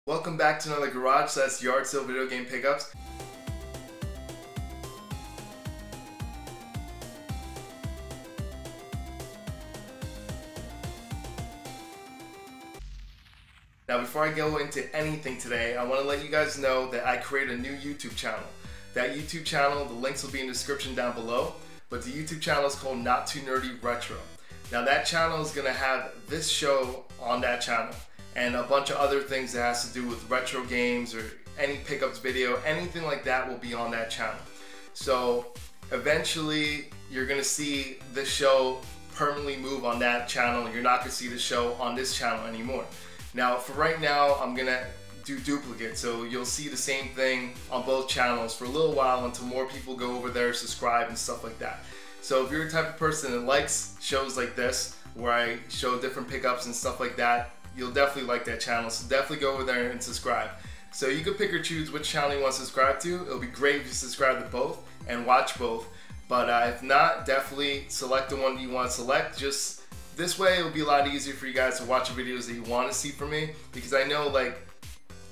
Welcome back to another garage / yard sale video game pickups. Now before I go into anything today, I want to let you guys know that I created a new YouTube channel. That YouTube channel, the links will be in the description down below, but the YouTube channel is called Not Too Nerdy Retro. Now that channel is going to have this show on that channel and a bunch of other things that has to do with retro games or any pickups video, anything like that will be on that channel. So eventually you're gonna see this show permanently move on that channel. You're not gonna see the show on this channel anymore. Now for right now, I'm gonna do duplicates, so you'll see the same thing on both channels for a little while until more people go over there, subscribe and stuff like that. So if you're the type of person that likes shows like this, where I show different pickups and stuff like that, you'll definitely like that channel, so definitely go over there and subscribe. So you can pick or choose which channel you want to subscribe to. It'll be great if you subscribe to both and watch both, but if not, definitely select the one you want to select. Just this way it'll be a lot easier for you guys to watch the videos that you want to see from me, because I know like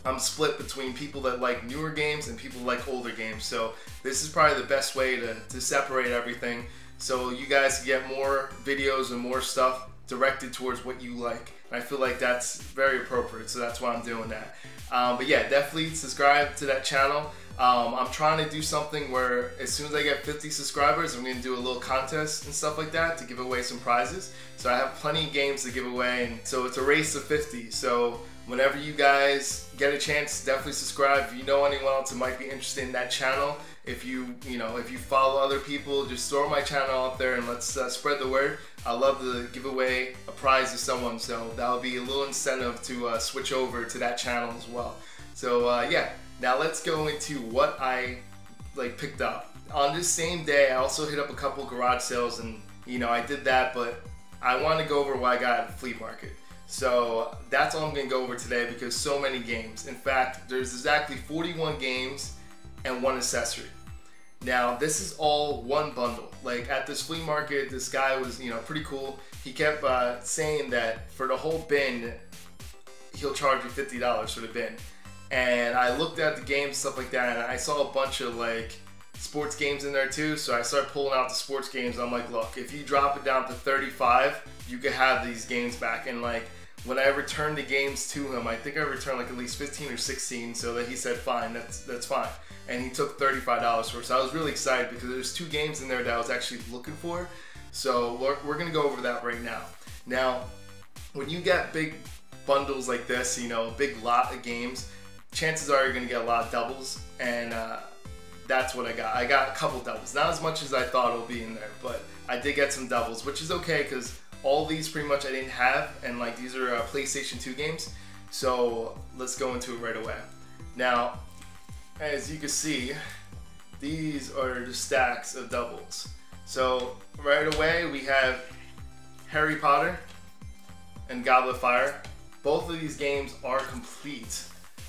I'm split between people that like newer games and people that like older games, so this is probably the best way to separate everything, so you guys can get more videos and more stuff directed towards what you like. And I feel like that's very appropriate, so that's why I'm doing that. But yeah, definitely subscribe to that channel. I'm trying to do something where as soon as I get 50 subscribers, I'm going to do a little contest and stuff like that to give away some prizes. So I have plenty of games to give away, and so it's a race to 50. So whenever you guys get a chance, definitely subscribe. If you know anyone else who might be interested in that channel, if you follow other people, just throw my channel up there and let's spread the word. I love to give away a prize to someone, so that'll be a little incentive to switch over to that channel as well. So yeah, now let's go into what I picked up. On this same day, I also hit up a couple garage sales, and I did that, but I want to go over what I got at the flea market. So that's all I'm going to go over today, because so many games. In fact, there's exactly 41 games and one accessory. Now this is all one bundle. Like at this flea market, this guy was pretty cool. He kept saying that for the whole bin he'll charge you $50 for the bin. And I looked at the games, stuff like that, and I saw a bunch of sports games in there too, so I started pulling out the sports games. I'm like, look, if you drop it down to 35, you could have these games back. And when I returned the games to him, I think I returned at least 15 or 16, so that he said fine, that's fine. And he took $35 for it. So I was really excited because there's 2 games in there that I was actually looking for. So we're gonna go over that right now. Now, when you get big bundles like this, a big lot of games, chances are you're gonna get a lot of doubles, and that's what I got. I got a couple doubles, not as much as I thought it would be in there, but I did get some doubles, which is okay because all these pretty much I didn't have, and these are PlayStation 2 games. So let's go into it right away. Now, as you can see, these are the stacks of doubles. So right away we have Harry Potter and Goblet of Fire. Both of these games are complete.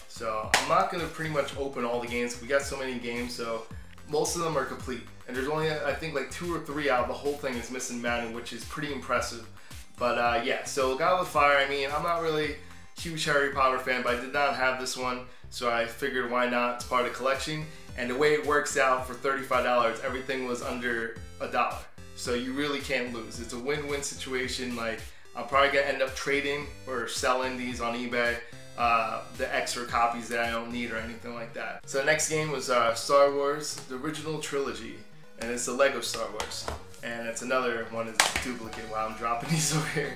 So I'm not going to pretty much open all the games. We got so many games, so most of them are complete. And there's only, I think, 2 or 3 out of the whole thing is missing Manny, which is pretty impressive. But yeah, so Goblet of Fire, I'm not really a huge Harry Potter fan, but I did not have this one, so I figured why not, it's part of the collection. And the way it works out for $35, everything was under $1. So you really can't lose. It's a win-win situation. I'm probably gonna end up trading or selling these on eBay, the extra copies that I don't need or anything like that. So the next game was Star Wars, the original trilogy, and it's the Lego Star Wars. And it's another one is duplicate. Wow, I'm dropping these over here.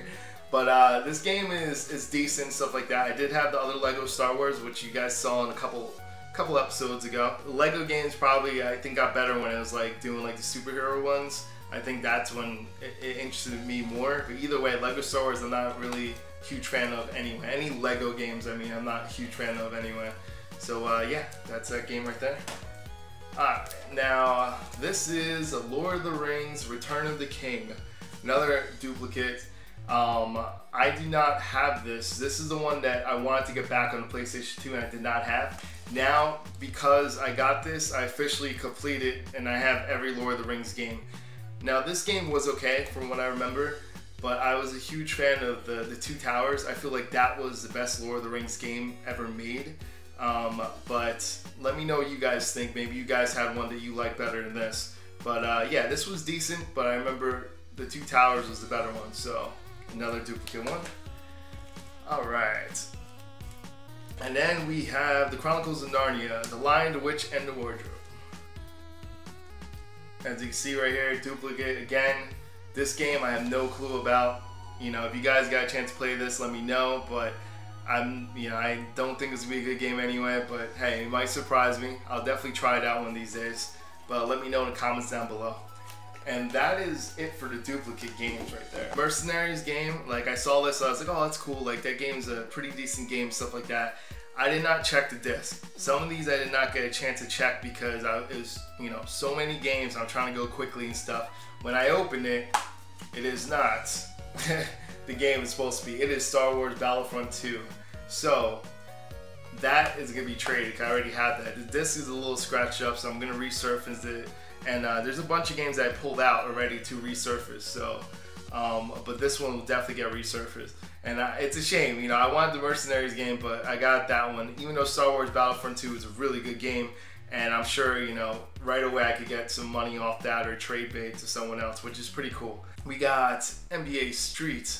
But this game is decent, stuff like that. I did have the other Lego Star Wars, which you guys saw in a couple episodes ago. The Lego games probably, I think, got better when it was doing the superhero ones. I think that's when it interested me more. But either way, Lego Star Wars I'm not really a huge fan of anyway. Any Lego games, I'm not a huge fan of anyway. So yeah, that's that game right there. Alright, now this is Lord of the Rings Return of the King. Another duplicate. I do not have this. This is the one that I wanted to get back on the PlayStation 2 and I did not have. Now, because I got this, I officially completed and I have every Lord of the Rings game. Now this game was okay from what I remember. but I was a huge fan of the Two Towers. I feel like that was the best Lord of the Rings game ever made. But let me know what you guys think. Maybe you guys had one that you like better than this. But yeah, this was decent, but I remember the Two Towers was the better one. So another duplicate one. All right. And then we have the Chronicles of Narnia, The Lion, the Witch, and the Wardrobe. As you can see right here, duplicate again. This game I have no clue about. You know, if you guys got a chance to play this, let me know. But I don't think it's gonna be a good game anyway. But hey, it might surprise me. I'll definitely try it out one of these days. But let me know in the comments down below. And that is it for the duplicate games right there. Mercenaries game, like I saw this, I was like, oh, that's cool. Like that game's a pretty decent game, stuff like that. I did not check the disc. Some of these I did not get a chance to check because it was, you know, so many games. I'm trying to go quickly and stuff. When I opened it, it is not the game it's supposed to be. It is Star Wars Battlefront 2. So that is gonna be traded. I already have that. The disc is a little scratched up, so I'm gonna resurface it. And there's a bunch of games that I pulled out already to resurface. So, but this one will definitely get resurfaced. And it's a shame, you know, I wanted the Mercenaries game, but I got that one. Even though Star Wars Battlefront 2 is a really good game, and I'm sure, you know, right away I could get some money off that or trade bait to someone else, which is pretty cool. We got NBA Street.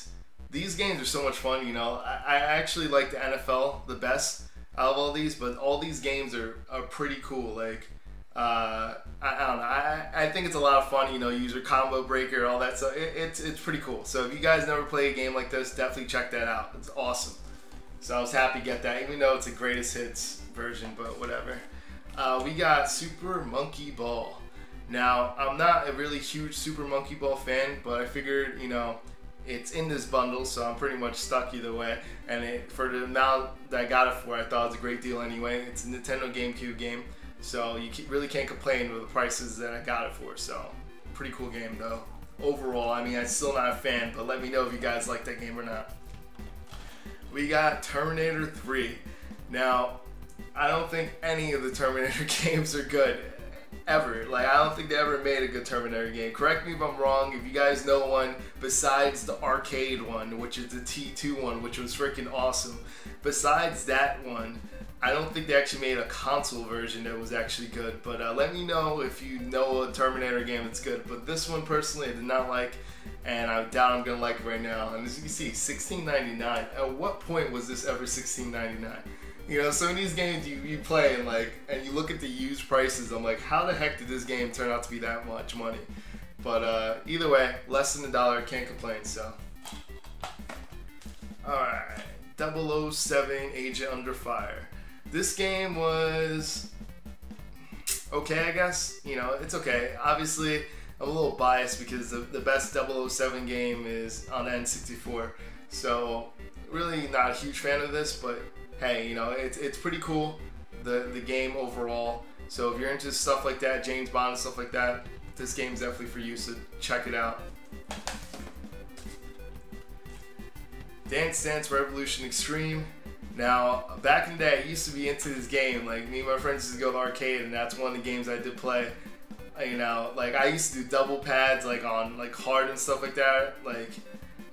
These games are so much fun, you know. I actually like the NFL the best out of all these, but all these games are pretty cool. Like, I don't know. I think it's a lot of fun, you know, user combo breaker, all that stuff. It's pretty cool. So if you guys never play a game like this, definitely check that out. It's awesome. So I was happy to get that, even though it's a greatest hits version, but whatever. We got Super Monkey Ball. Now, I'm not a really huge Super Monkey Ball fan, but I figured, you know, it's in this bundle, so I'm pretty much stuck either way. And for the amount that I got it for, I thought it was a great deal anyway. It's a Nintendo GameCube game. So you really can't complain with the prices that I got it for. So pretty cool game though. Overall, I mean, I'm still not a fan, but let me know if you guys like that game or not. We got Terminator 3. Now, I don't think any of the Terminator games are good, ever. Like, I don't think they ever made a good Terminator game. Correct me if I'm wrong. If you guys know one besides the arcade one, which is the T2 one, which was freaking awesome. Besides that one, I don't think they actually made a console version that was actually good, but let me know if you know a Terminator game that's good. But this one personally I did not like, and I doubt I'm gonna like it right now. And as you can see, $16.99. At what point was this ever $16.99? You know, some of these games you play and you look at the used prices, I'm like, how the heck did this game turn out to be that much money? But either way, less than $1, can't complain. So, all right, 007 Agent Under Fire. This game was okay, I guess. You know, it's okay. Obviously, I'm a little biased because the best 007 game is on the N64. So, really not a huge fan of this, but hey, you know, it's pretty cool, the game overall. So if you're into stuff like that, James Bond and stuff like that, this game's definitely for you, so check it out. Dance Dance Revolution Extreme. Now, back in the day, I used to be into this game. Like, me and my friends used to go to the arcade, and that's one of the games I did play. You know, like, I used to do double pads, like, on, like, hard and stuff like that. Like,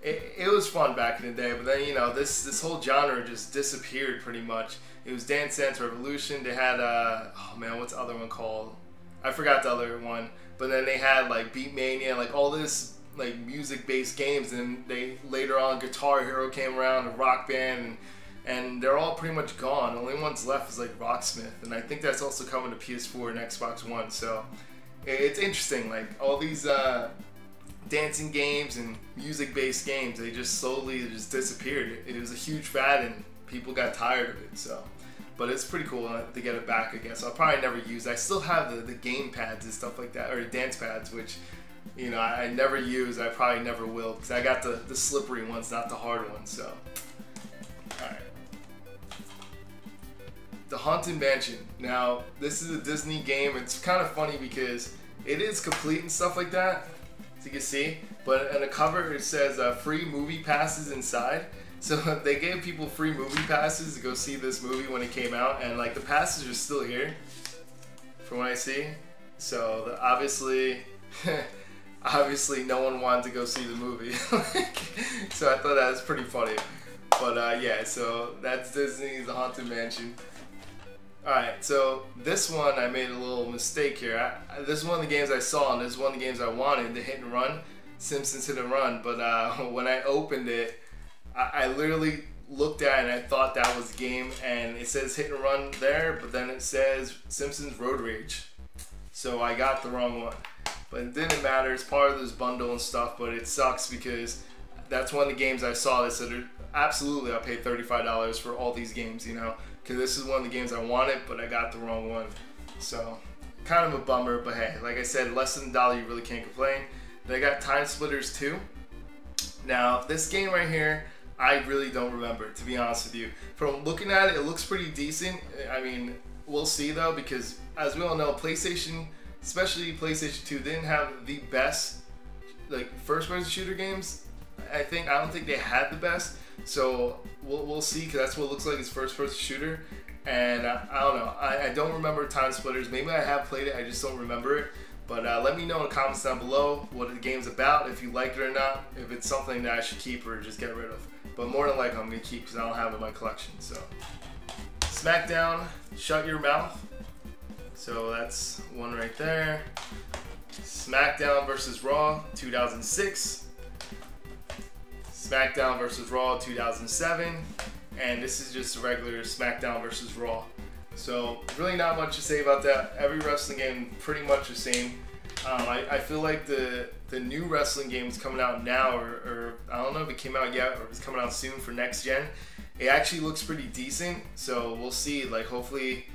it was fun back in the day, but then, you know, this whole genre just disappeared pretty much. It was Dance Dance Revolution. They had, oh man, what's the other one called? I forgot the other one. But then they had, like, Beat Mania, like, all this, like, music-based games, and they, later on, Guitar Hero came around, a Rock Band, and they're all pretty much gone. The only ones left is, like, Rocksmith, and I think that's also coming to PS4 and Xbox One, so it's interesting, like, all these, dancing games and music-based games, they just slowly just disappeared. It was a huge fad and people got tired of it, so. But it's pretty cool to get it back, I guess. I'll probably never use it. I still have the game pads and stuff like that, or dance pads, which, you know, I never use. I probably never will, because I got the slippery ones, not the hard ones, so. Alright. The Haunted Mansion. Now, this is a Disney game. It's kind of funny because it is complete and stuff like that, as you can see, but on the cover it says free movie passes inside. So they gave people free movie passes to go see this movie when it came out, and like the passes are still here from what I see. So obviously obviously no one wanted to go see the movie. So I thought that was pretty funny. But yeah, so that's Disney's The Haunted Mansion. Alright, so this one I made a little mistake here. This is one of the games I saw, and this is one of the games I wanted, the Hit and Run, Simpsons Hit and Run. But when I opened it, I literally looked at it and I thought that was the game, and it says Hit and Run there, but then it says Simpsons Road Rage. So I got the wrong one. But it didn't matter, it's part of this bundle and stuff, but it sucks because that's one of the games I saw that said, absolutely, I paid $35 for all these games, you know, because this is one of the games I wanted, but I got the wrong one. So, kind of a bummer, but hey, like I said, less than $1, you really can't complain. Then I got Time Splitters 2. Now, this game right here, I really don't remember, to be honest with you. From looking at it, it looks pretty decent. I mean, we'll see though, because as we all know, PlayStation, especially PlayStation 2, didn't have the best like first-person shooter games. I don't think they had the best. So we'll see, because that's what it looks like, is first-person shooter. And I don't know. I don't remember Time Splitters. Maybe I have played it, I just don't remember it. But let me know in the comments down below what the game's about, if you like it or not, if it's something that I should keep or just get rid of. But more than likely I'm going to keep, because I don't have it in my collection. So SmackDown, Shut Your Mouth. So that's one right there. SmackDown vs. Raw 2006. SmackDown vs. Raw 2007. And this is just a regular SmackDown vs. Raw. So really not much to say about that. Every wrestling game pretty much the same. I feel like the new wrestling game is coming out now, or I don't know if it came out yet or if it's coming out soon for next gen. It actually looks pretty decent, so we'll see. Like, hopefully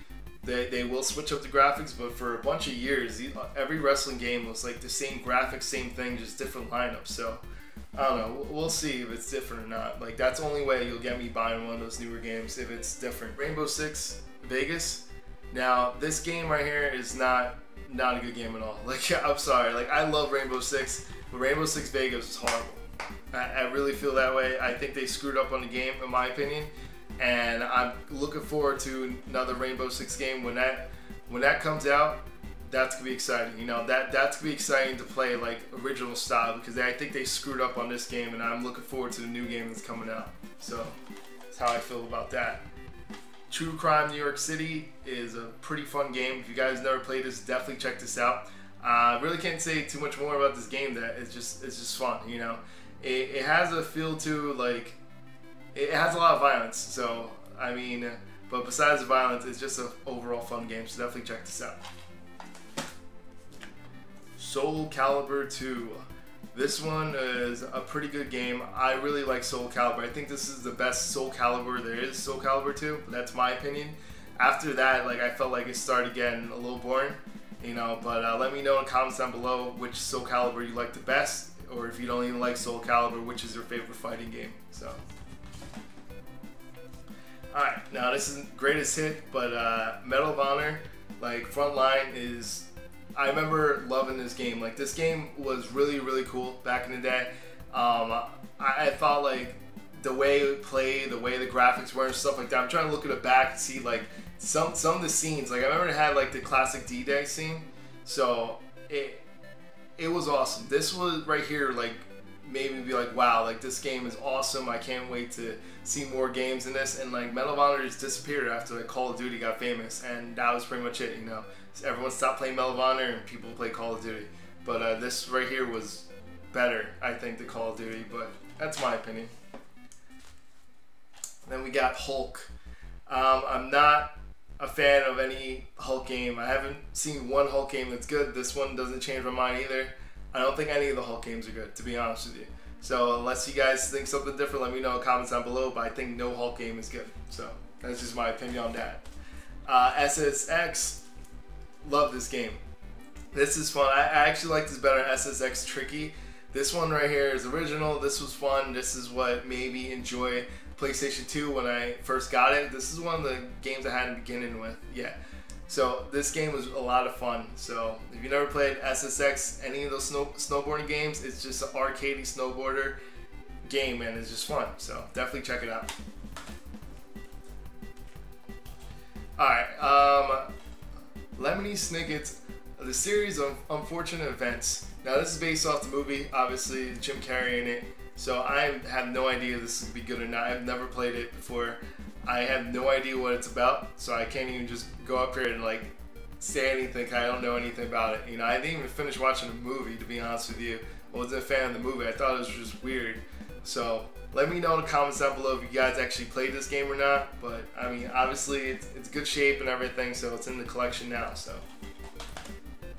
they will switch up the graphics, but for a bunch of years every wrestling game was like the same graphics, same thing, just different lineups. So I don't know, we'll see if it's different or not. Like, that's the only way you'll get me buying one of those newer games, if it's different. Rainbow Six Vegas. Now this game right here is not a good game at all. Like, I'm sorry, like, I love Rainbow Six, but Rainbow Six Vegas is horrible. I really feel that way. I think they screwed up on the game, in my opinion, and I'm looking forward to another Rainbow Six game. When that comes out, that's gonna be exciting. You know, that's gonna be exciting to play like original style, because I think they screwed up on this game, and I'm looking forward to the new game that's coming out. So that's how I feel about that. True Crime New York City is a pretty fun game. If you guys never played this, definitely check this out. I really can't say too much more about this game. That it's just fun. You know, it has a feel to, like, it has a lot of violence. So I mean, but besides the violence, it's just an overall fun game. So definitely check this out. Soul Calibur 2. This one is a pretty good game. I really like Soul Calibur. I think this is the best Soul Calibur there is, Soul Calibur 2. But that's my opinion. After that, like, I felt like it started getting a little boring, you know. But let me know in the comments down below which Soul Calibur you like the best, or if you don't even like Soul Calibur, which is your favorite fighting game. So, alright, now this isn't greatest hit, but Medal of Honor, like, Frontline is, I remember loving this game. Like, this game was really, really cool back in the day. I thought, like, the way it played, the way the graphics were and stuff like that. I'm trying to look at it back and see, like, some of the scenes. Like, I remember it had, like, the classic D-Day scene. So it was awesome. This was right here, like, made me be like, wow, like, this game is awesome. I can't wait to see more games in this. And, like, Medal of Honor just disappeared after, like, Call of Duty got famous, and that was pretty much it, you know. So everyone stopped playing Medal of Honor and people play Call of Duty. But this right here was better, I think, than Call of Duty, but that's my opinion. Then we got Hulk. I'm not a fan of any Hulk game. I haven't seen one Hulk game that's good. This one doesn't change my mind either. I don't think any of the Hulk games are good, to be honest with you. So unless you guys think something different, let me know in the comments down below, but I think no Hulk game is good. So that's just my opinion on that. SSX, love this game. This is fun. I actually like this better than SSX Tricky. This one right here is original. This was fun. This is what made me enjoy PlayStation 2 when I first got it. This is one of the games I had in the beginning with. Yeah. So this game was a lot of fun. So if you never played SSX, any of those snowboarding games, it's just an arcadey snowboarder game, and it's just fun. So definitely check it out. Alright, Lemony Snicket's The Series of Unfortunate Events. Now this is based off the movie, obviously Jim Carrey in it. So I have no idea if this is gonna be good or not. I've never played it before. I have no idea what it's about, so I can't even just go up here and like say anything. I don't know anything about it. You know, I didn't even finish watching the movie, to be honest with you. I wasn't a fan of the movie. I thought it was just weird. So let me know in the comments down below if you guys actually played this game or not. But I mean, obviously it's good shape and everything, so it's in the collection now. So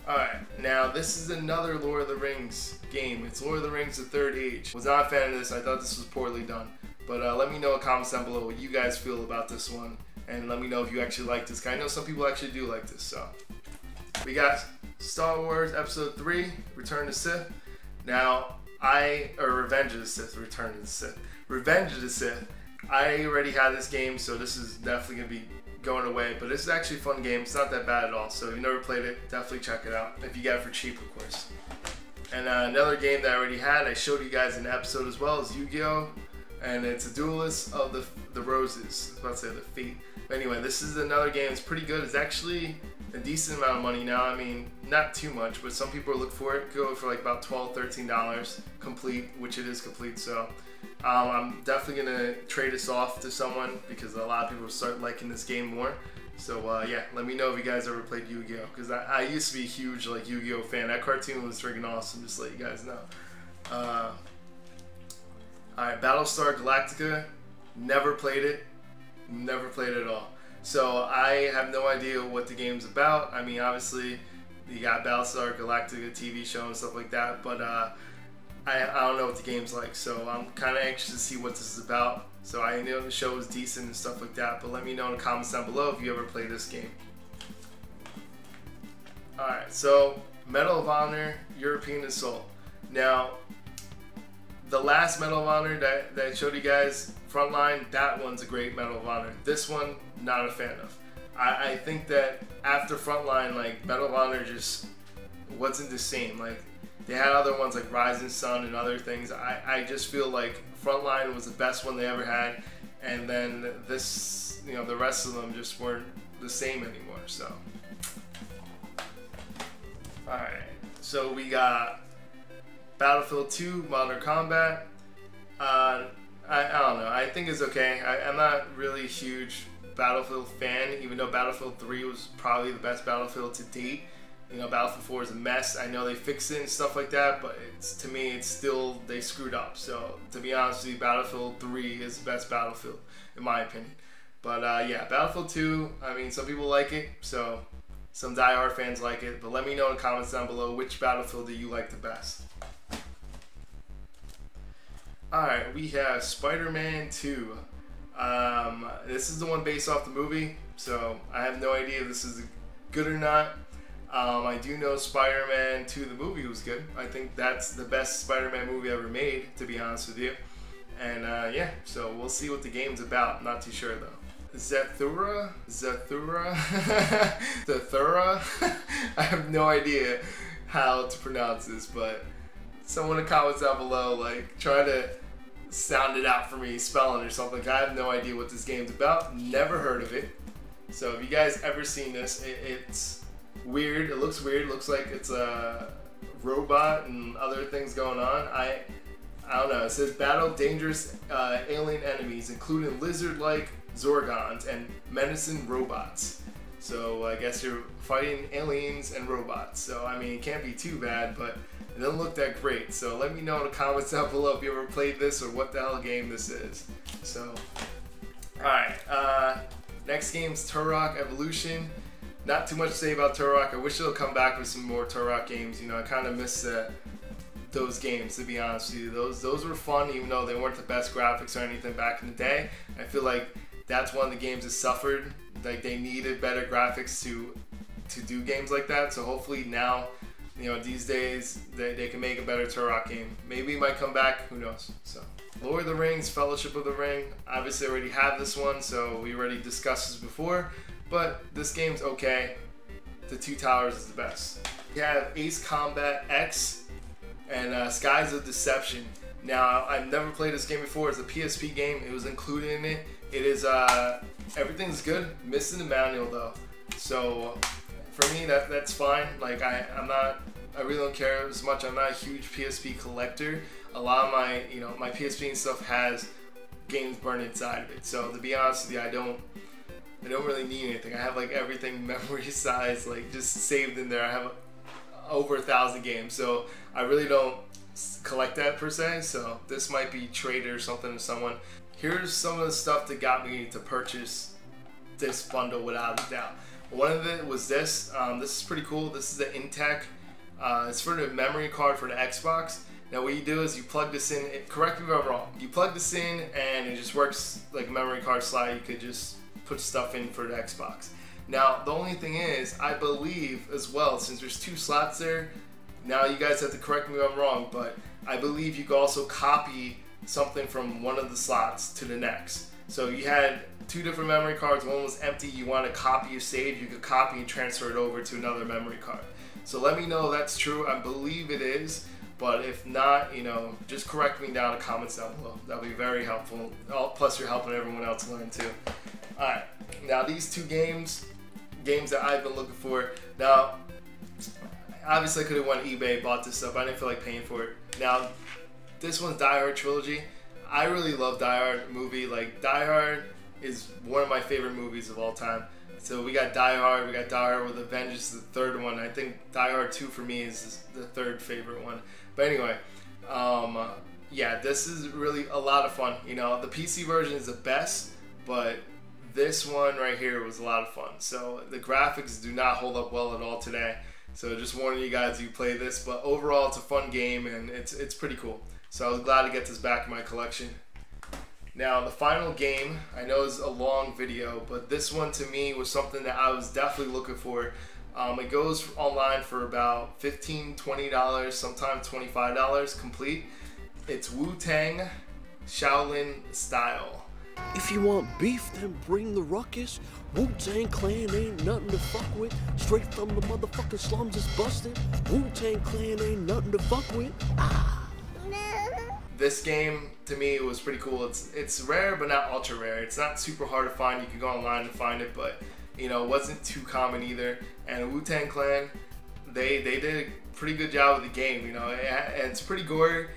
alright, now this is another Lord of the Rings game. It's Lord of the Rings: The Third Age. Was not a fan of this. I thought this was poorly done. But let me know in the comments down below what you guys feel about this one. And let me know if you actually like this. I know some people actually do like this. So we got Star Wars Episode 3, Return to Sith. Now, Revenge of the Sith, Return of the Sith. Revenge of the Sith. I already had this game, so this is definitely going to be going away. But this is actually a fun game. It's not that bad at all. So if you never played it, definitely check it out. If you get it for cheap, of course. And another game that I already had, I showed you guys in the episode as well, is Yu-Gi-Oh! And it's a Duelist of the Roses. I was about to say the Fate. But anyway, this is another game. It's pretty good. It's actually a decent amount of money now. I mean, not too much, but some people look for it. Go for like about $12, $13 complete, which it is complete. So I'm definitely gonna trade this off to someone because a lot of people start liking this game more. So yeah, let me know if you guys ever played Yu-Gi-Oh! Because I used to be a huge like Yu-Gi-Oh! Fan. That cartoon was freaking awesome. Just to let you guys know. Alright, Battlestar Galactica. Never played it. Never played it at all. So I have no idea what the game's about. I mean, obviously you got Battlestar Galactica TV show and stuff like that, but I don't know what the game's like. So I'm kind of anxious to see what this is about. So I know the show is decent and stuff like that, but let me know in the comments down below if you ever played this game. Alright, so Medal of Honor European Assault. Now, the last Medal of Honor that I showed you guys, Frontline, that one's a great Medal of Honor. This one, not a fan of. I think that after Frontline, like, Medal of Honor just wasn't the same. Like, they had other ones like Rising Sun and other things. I just feel like Frontline was the best one they ever had, and then this, you know, the rest of them just weren't the same anymore, so. Alright, so we got Battlefield 2 Modern Combat. I don't know. I think it's okay. I'm not really a huge Battlefield fan, even though Battlefield 3 was probably the best Battlefield to date. You know, Battlefield 4 is a mess. I know they fixed it and stuff like that, but to me, it's still, they screwed up. So, to be honest with you, Battlefield 3 is the best Battlefield, in my opinion. But yeah, Battlefield 2, I mean, some people like it, so some die-hard fans like it. But let me know in the comments down below which Battlefield do you like the best. Alright, we have Spider-Man 2. This is the one based off the movie, so I have no idea if this is good or not. I do know Spider-Man 2, the movie, was good. I think that's the best Spider-Man movie ever made, to be honest with you. And yeah, so we'll see what the game's about. I'm not too sure though. Zathura? I have no idea how to pronounce this, but someone in the comments down below, like, try to sound it out for me, spelling or something. I have no idea what this game's about. Never heard of it. So if you guys ever seen this, it's weird. It looks weird. It looks like it's a robot and other things going on. I don't know. It says battle dangerous alien enemies, including lizard-like Zorgons and menacing robots. So I guess you're fighting aliens and robots. So I mean, it can't be too bad, but it doesn't look that great. So let me know in the comments down below if you ever played this or what the hell game this is. So, alright. Next game's Turok Evolution. Not too much to say about Turok. I wish they'll come back with some more Turok games. You know, I kind of miss those games, to be honest with you. Those were fun, even though they weren't the best graphics or anything back in the day. I feel like that's one of the games that suffered. Like, they needed better graphics to do games like that. So hopefully now, you know, these days they can make a better Turok game. Maybe it might come back, who knows. So, Lord of the Rings, Fellowship of the Ring. Obviously I already have this one, so we already discussed this before, but this game's okay. The Two Towers is the best. We have Ace Combat X and Skies of Deception. Now, I've never played this game before. It's a PSP game. It was included in it. It is, everything's good. Missing the manual though. So, for me, that's fine. Like, I'm not really don't care as much. I'm not a huge PSP collector. A lot of my, my PSP and stuff has games burned inside of it. So to be honest with you, I don't really need anything. I have like everything memory size, like just saved in there. I have over 1,000 games, so I really don't collect that per se. So this might be traded or something to someone. Here's some of the stuff that got me to purchase this bundle without a doubt. One of it was this. This is pretty cool. This is the Intech. It's for the memory card for the Xbox. Now what you do is you plug this in. Correct me if I'm wrong. You plug this in and it just works like a memory card slide. You could just put stuff in for the Xbox. Now the only thing is, I believe as well, since there's 2 slots there, now you guys have to correct me if I'm wrong, but I believe you can also copy something from one of the slots to the next. So you had 2 different memory cards, one was empty, you want to copy or save, you could copy and transfer it over to another memory card. So let me know if that's true. I believe it is, but if not, just correct me down in the comments down below. That'll be very helpful. Plus you're helping everyone else learn too. Alright, now these 2 games that I've been looking for. Now, obviously I could have went eBay, bought this stuff. I didn't feel like paying for it. Now, this one's Die Hard Trilogy. I really love Die Hard movie. Like, Die Hard is one of my favorite movies of all time. So we got Die Hard, we got Die Hard with a Vengeance, the 3rd one. I think Die Hard 2 for me is the 3rd favorite one. But anyway, yeah, this is really a lot of fun. The PC version is the best, but this one right here was a lot of fun. So the graphics do not hold up well at all today. So just warning you guys, you play this, but overall it's a fun game and it's pretty cool. So I was glad to get this back in my collection. Now the final game, I know is a long video, but this one to me was something that I was definitely looking for. It goes online for about $15, $20, sometimes $25 complete. It's Wu-Tang Shaolin Style. If you want beef, then bring the ruckus. Wu-Tang Clan ain't nothing to fuck with. Straight from the motherfucking slums is busted. Wu-Tang Clan ain't nothing to fuck with. This game to me was pretty cool. It's rare but not ultra rare. It's not super hard to find. You can go online and find it, but it wasn't too common either. And Wu-Tang Clan, they did a pretty good job with the game. It's pretty gory.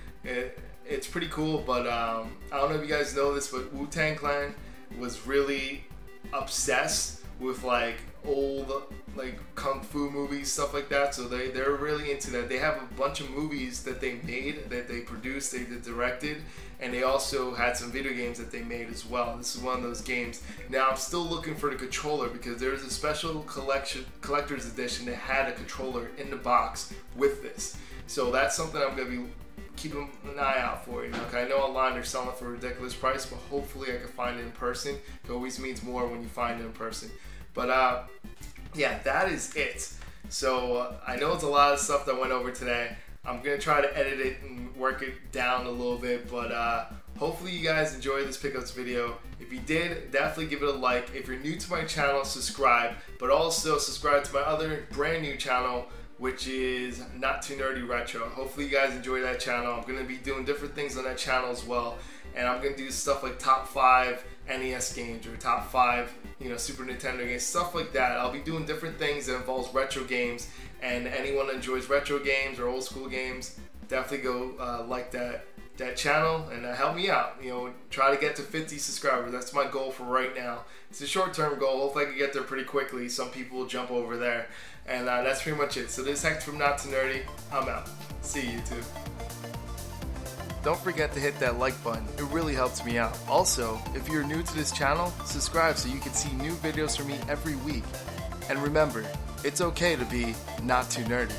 It's pretty cool, but I don't know if you guys know this, but Wu-Tang Clan was really obsessed with like old like kung fu movies, stuff like that. So they're really into that. They have a bunch of movies that they made, that they produced, they directed, and they also had some video games that they made as well. This is one of those games. Now I'm still looking for the controller because there's a special collector's edition that had a controller in the box with this. So that's something I'm gonna be keeping an eye out for. I know online they're selling it for a ridiculous price, but hopefully I can find it in person. It always means more when you find it in person. But yeah, that is it. So I know it's a lot of stuff that went over today. I'm gonna try to edit it and work it down a little bit, but hopefully you guys enjoyed this pickups video. If you did, definitely give it a like. If you're new to my channel, subscribe, but also subscribe to my other brand new channel, which is Not Too Nerdy Retro. Hopefully you guys enjoy that channel. I'm gonna be doing different things on that channel as well, and I'm gonna do stuff like top 5 NES games or top 5 Super Nintendo games, stuff like that. I'll be doing different things that involves retro games, and anyone that enjoys retro games or old school games, definitely go like that channel and help me out. Try to get to 50 subscribers. That's my goal for right now. It's a short-term goal. Hopefully I can get there pretty quickly. Some people will jump over there, and that's pretty much it. So this is Hector from Not Too Nerdy. I'm out. See you, YouTube. Don't forget to hit that like button. It really helps me out. Also, if you're new to this channel, subscribe so you can see new videos from me every week. And remember, it's okay to be not too nerdy.